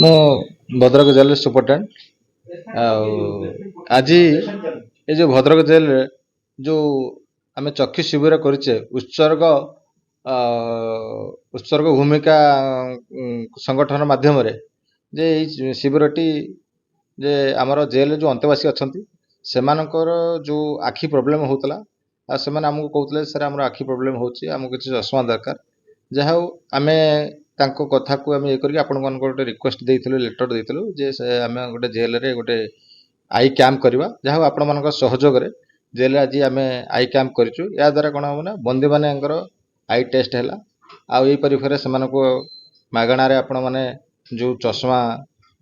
ମୁଁ Bhadrak jail superintendent. ଆଉ ଆଜି ଏ ଯେଉଁ ଭଦ୍ରକ ଜେଲ୍ରେ ଯେଉଁ ଆମେ ଚକ୍ଷୁ ଶିବିର କରିଛେ ଉତ୍ସର୍ଗ ଭୂମିକା ସଂଗଠନ ମାଧ୍ୟମରେ ଯେ ଏଇ ଶିବିରଟି ଯେ ଆମର ଜେଲ୍ରେ ଯେଉଁ ଅନ୍ତେବାସୀ ଅଛନ୍ତି ସେମାନଙ୍କର ଯେଉଁ ଆଖି ପ୍ରୋବ୍ଲେମ୍ ହେଉଥିଲା ଆଉ ସେମାନେ ଆମକୁ କହୁଥିଲେ ସାର୍ ଆମର ଆଖି ପ୍ରୋବ୍ଲେମ୍ ହେଉଛି, ଆମକୁ କିଛି ଚଷମା ଦରକାର। ଯାହା ହଉ ଆମେ ତାଙ୍କ କଥାକୁ ଆମେ ଇଏ କରିକି ଆପଣମାନଙ୍କୁ ଗୋଟେ ରିକ୍ୱେଷ୍ଟ ଦେଇଥିଲୁ, ଲେଟର ଦେଇଥିଲୁ ଯେ ଆମେ ଗୋଟେ ଜେଲ୍ରେ ଗୋଟେ ଆଇ କ୍ୟାମ୍ପ କରିବା। ଯାହା ହଉ ଆପଣମାନଙ୍କ ସହଯୋଗରେ ଜେଲ୍ରେ ଆଜି ଆମେ ଆଇ କ୍ୟାମ୍ପ କରିଛୁ। ଏହା ଦ୍ୱାରା କ'ଣ ହେବ ନା ବନ୍ଦୀମାନଙ୍କର ଆଇ ଟେଷ୍ଟ ହେଲା ଆଉ ଏହିପରି ଫେରେ ସେମାନଙ୍କୁ ମାଗଣାରେ ଆପଣମାନେ ଯେଉଁ ଚଷମା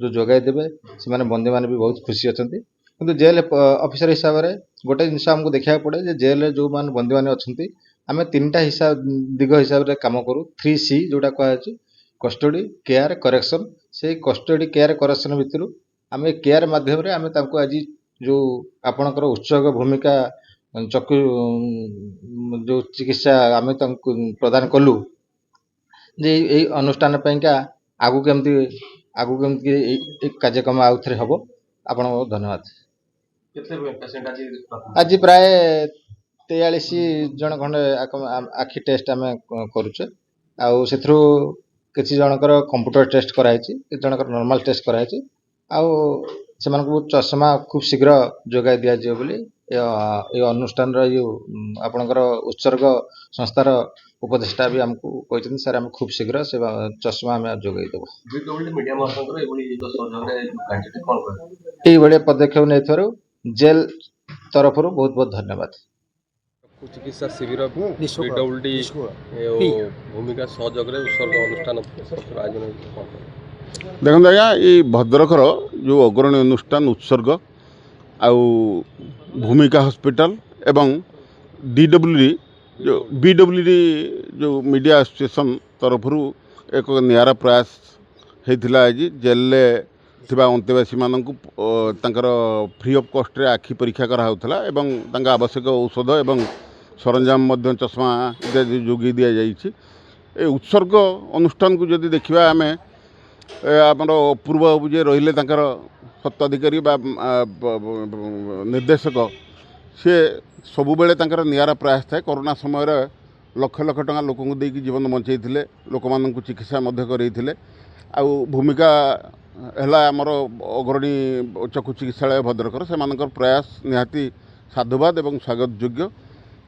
ଯେଉଁ ଯୋଗାଇ ଦେବେ, ସେମାନେ ବନ୍ଦୀମାନେ ବି ବହୁତ ଖୁସି ଅଛନ୍ତି। କିନ୍ତୁ ଜେଲ୍ ଅଫିସର ହିସାବରେ ଗୋଟେ ଜିନିଷ ଆମକୁ ଦେଖିବାକୁ ପଡ଼େ ଯେ ଜେଲ୍ରେ ଯେଉଁମାନେ ବନ୍ଦୀମାନେ ଅଛନ୍ତି ଆମେ ତିନିଟା ଦିଗ ହିସାବରେ କାମ କରୁ। 3C ଯେଉଁଟା କୁହାଯାଉଛି କଷ୍ଟଡି, କେୟାର, କରେକ୍ସନ୍। ସେଇ କଷ୍ଟଡି, କେୟାର, କରେକ୍ସନ୍ ଭିତରୁ ଆମେ କେୟାର ମାଧ୍ୟମରେ ଆମେ ତାଙ୍କୁ ଆଜି ଯେଉଁ ଆପଣଙ୍କର ଉତ୍ସର୍ଗ ଭୂମିକା ଚକ୍ଷୁ ଯେଉଁ ଚିକିତ୍ସା ଆମେ ତାଙ୍କୁ ପ୍ରଦାନ କଲୁ ଯେ ଏଇ ଅନୁଷ୍ଠାନ ପାଇଁକା ଆଗକୁ କେମିତି ଏଇ କାର୍ଯ୍ୟକ୍ରମ ଆଉ ଥରେ ହେବ। ଆପଣଙ୍କୁ ବହୁତ ଧନ୍ୟବାଦ। ଆଜି ପ୍ରାୟ 43 ଜଣ ଖଣ୍ଡେ ଆଖି ଟେଷ୍ଟ ଆମେ କରୁଛେ। ଆଉ ସେଥିରୁ କିଛି ଜଣଙ୍କର କମ୍ପ୍ୟୁଟର ଟେଷ୍ଟ କରାହେଇଛି, କିଛି ଜଣଙ୍କର ନର୍ମାଲ ଟେଷ୍ଟ କରାହେଇଛି। ଆଉ ସେମାନଙ୍କୁ ଚଷମା ଖୁବ୍ ଶୀଘ୍ର ଯୋଗାଇ ଦିଆଯିବ ବୋଲି ଏ ଅନୁଷ୍ଠାନର ଆପଣଙ୍କର ଉତ୍ସର୍ଗ ସଂସ୍ଥାର ଉପଦେଷ୍ଟା ବି ଆମକୁ କହିଛନ୍ତି ସାର୍ ଆମେ ଖୁବ୍ ଶୀଘ୍ର ସେ ଚଷମା ଆମେ ଯୋଗାଇ ଦେବୁ। ଏଇଭଳିଆ ପଦକ୍ଷେପ ନେଇଥିବାରୁ ଜେଲ୍ ତରଫରୁ ବହୁତ ବହୁତ ଧନ୍ୟବାଦ। ଚିକିତ୍ସା ଶିବିର PWD ଭୂମିକା ସହଯୋଗରେ ଉତ୍ସର୍ଗ ଅନୁଷ୍ଠାନ ଆୟୋଜନ। ଦେଖନ୍ତୁ ଆଜ୍ଞା, ଏଇ ଭଦ୍ରକର ଯେଉଁ ଅଗ୍ରଣୀ ଅନୁଷ୍ଠାନ ଉତ୍ସର୍ଗ ଆଉ ଭୂମିକା ହସ୍ପିଟାଲ ଏବଂ DWD ଯେଉଁ BWD ଯେଉଁ ମିଡ଼ିଆ ଆସୋସିଏସନ୍ ତରଫରୁ ଏକ ନିଆରା ପ୍ରୟାସ ହେଇଥିଲା। ଆଜି ଜେଲ୍ରେ ଥିବା ଅନ୍ତେବାସୀମାନଙ୍କୁ ତାଙ୍କର ଫ୍ରି ଅଫ୍ କଷ୍ଟରେ ଆଖି ପରୀକ୍ଷା କରାହେଉଥିଲା ଏବଂ ତାଙ୍କ ଆବଶ୍ୟକ ଔଷଧ ଏବଂ ସରଞ୍ଜାମ ମଧ୍ୟ ଚଷମା ଇତ୍ୟାଦି ଯୋଗାଇ ଦିଆଯାଇଛି। ଏ ଉତ୍ସର୍ଗ ଅନୁଷ୍ଠାନକୁ ଯଦି ଦେଖିବା ଆମେ ଆମର ଅପୂର୍ବ ବାବୁ ଯିଏ ରହିଲେ ତାଙ୍କର ସତ୍ତ୍ୱାଧିକାରୀ ବା ନିର୍ଦ୍ଦେଶକ, ସିଏ ସବୁବେଳେ ତାଙ୍କର ନିଆରା ପ୍ରୟାସ ଥାଏ। କରୋନା ସମୟରେ ଲକ୍ଷ ଲକ୍ଷ ଟଙ୍କା ଲୋକଙ୍କୁ ଦେଇକି ଜୀବନ ବଞ୍ଚେଇଥିଲେ, ଲୋକମାନଙ୍କୁ ଚିକିତ୍ସା ମଧ୍ୟ କରେଇଥିଲେ। ଆଉ ଭୂମିକା ହେଲା ଆମର ଅଗ୍ରଣୀ ଚକ୍ଷୁ ଚିକିତ୍ସାଳୟ ଭଦ୍ରକର, ସେମାନଙ୍କର ପ୍ରୟାସ ନିହାତି ସାଧୁବାଦ ଏବଂ ସ୍ୱାଗତ ଯୋଗ୍ୟ।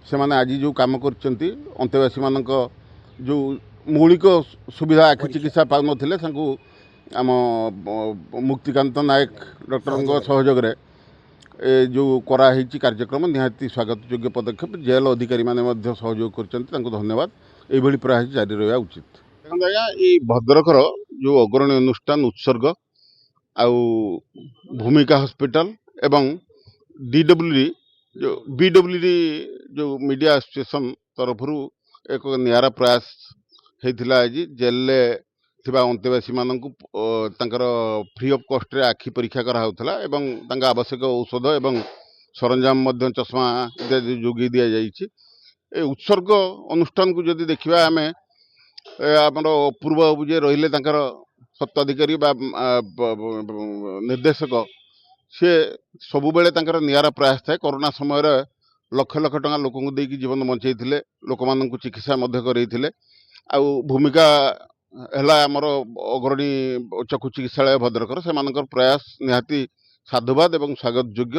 ସେମାନେ ଆଜି ଯେଉଁ କାମ କରିଛନ୍ତି ଅନ୍ତେବାସୀମାନଙ୍କ ଯେଉଁ ମୌଳିକ ସୁବିଧା ଆଖି ଚିକିତ୍ସା ପାଉନଥିଲେ ତାଙ୍କୁ ଆମ ମୁକ୍ତିକାନ୍ତ ନାୟକ ଡକ୍ଟରଙ୍କ ସହଯୋଗରେ ଏ ଯେଉଁ କରାହେଇଛି କାର୍ଯ୍ୟକ୍ରମ ନିହାତି ସ୍ୱାଗତ ଯୋଗ୍ୟ ପଦକ୍ଷେପ। ଜେଲ୍ ଅଧିକାରୀମାନେ ମଧ୍ୟ ସହଯୋଗ କରିଛନ୍ତି, ତାଙ୍କୁ ଧନ୍ୟବାଦ। ଏଇଭଳି ପ୍ରୟାସ ଜାରି ରହିବା ଉଚିତ। ଦେଖନ୍ତୁ ଆଜ୍ଞା, ଏଇ ଭଦ୍ରକର ଯେଉଁ ଅଗ୍ରଣୀ ଅନୁଷ୍ଠାନ ଉତ୍ସର୍ଗ ଆଉ ଭୂମିକା ହସ୍ପିଟାଲ ଏବଂ BWD ଯେଉଁ ମିଡ଼ିଆ ଆସୋସିଏସନ୍ ତରଫରୁ ଏକ ନିଆରା ପ୍ରୟାସ ହେଇଥିଲା। ଆଜି ଜେଲ୍ରେ ଥିବା ଅନ୍ତେବାସୀମାନଙ୍କୁ ତାଙ୍କର ଫ୍ରି ଅଫ୍ କଷ୍ଟରେ ଆଖି ପରୀକ୍ଷା କରାହେଉଥିଲା ଏବଂ ତାଙ୍କ ଆବଶ୍ୟକ ଔଷଧ ଏବଂ ସରଞ୍ଜାମ ମଧ୍ୟ ଚଷମା ଇତ୍ୟାଦି ଯୋଗାଇ ଦିଆଯାଇଛି। ଏ ଉତ୍ସର୍ଗ ଅନୁଷ୍ଠାନକୁ ଯଦି ଦେଖିବା ଆମେ ଆମର ଅପୂର୍ବ ବାବୁ ଯିଏ ରହିଲେ ତାଙ୍କର ସତ୍ତ୍ୱାଧିକାରୀ ବା ନିର୍ଦ୍ଦେଶକ, ସିଏ ସବୁବେଳେ ତାଙ୍କର ନିଆରା ପ୍ରୟାସ ଥାଏ। କରୋନା ସମୟରେ ଲକ୍ଷ ଲକ୍ଷ ଟଙ୍କା ଲୋକଙ୍କୁ ଦେଇକି ଜୀବନ ବଞ୍ଚେଇଥିଲେ, ଲୋକମାନଙ୍କୁ ଚିକିତ୍ସା ମଧ୍ୟ କରେଇଥିଲେ। ଆଉ ଭୂମିକା ହେଲା ଆମର ଅଗ୍ରଣୀ ଚକ୍ଷୁ ଚିକିତ୍ସାଳୟ ଭଦ୍ରକର, ସେମାନଙ୍କର ପ୍ରୟାସ ନିହାତି ସାଧୁବାଦ ଏବଂ ସ୍ୱାଗତ ଯୋଗ୍ୟ।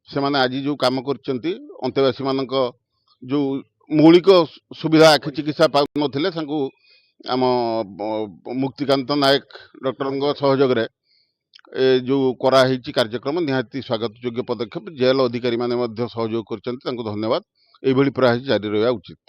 ସେମାନେ ଆଜି ଯେଉଁ କାମ କରିଛନ୍ତି ଅନ୍ତେବାସୀମାନଙ୍କ ଯେଉଁ ମୌଳିକ ସୁବିଧା ଆଖି ଚିକିତ୍ସା ପାଉନଥିଲେ ତାଙ୍କୁ ଆମ ମୁକ୍ତିକାନ୍ତ ନାୟକ ଡକ୍ଟରଙ୍କ ସହଯୋଗରେ ଏ ଯେଉଁ କରାହେଇଛି କାର୍ଯ୍ୟକ୍ରମ ନିହାତି ସ୍ୱାଗତ ଯୋଗ୍ୟ ପଦକ୍ଷେପ। ଜେଲ୍ ଅଧିକାରୀମାନେ ମଧ୍ୟ ସହଯୋଗ କରିଛନ୍ତି, ତାଙ୍କୁ ଧନ୍ୟବାଦ। ଏଇଭଳି ପ୍ରୟାସ ଜାରି ରହିବା ଉଚିତ।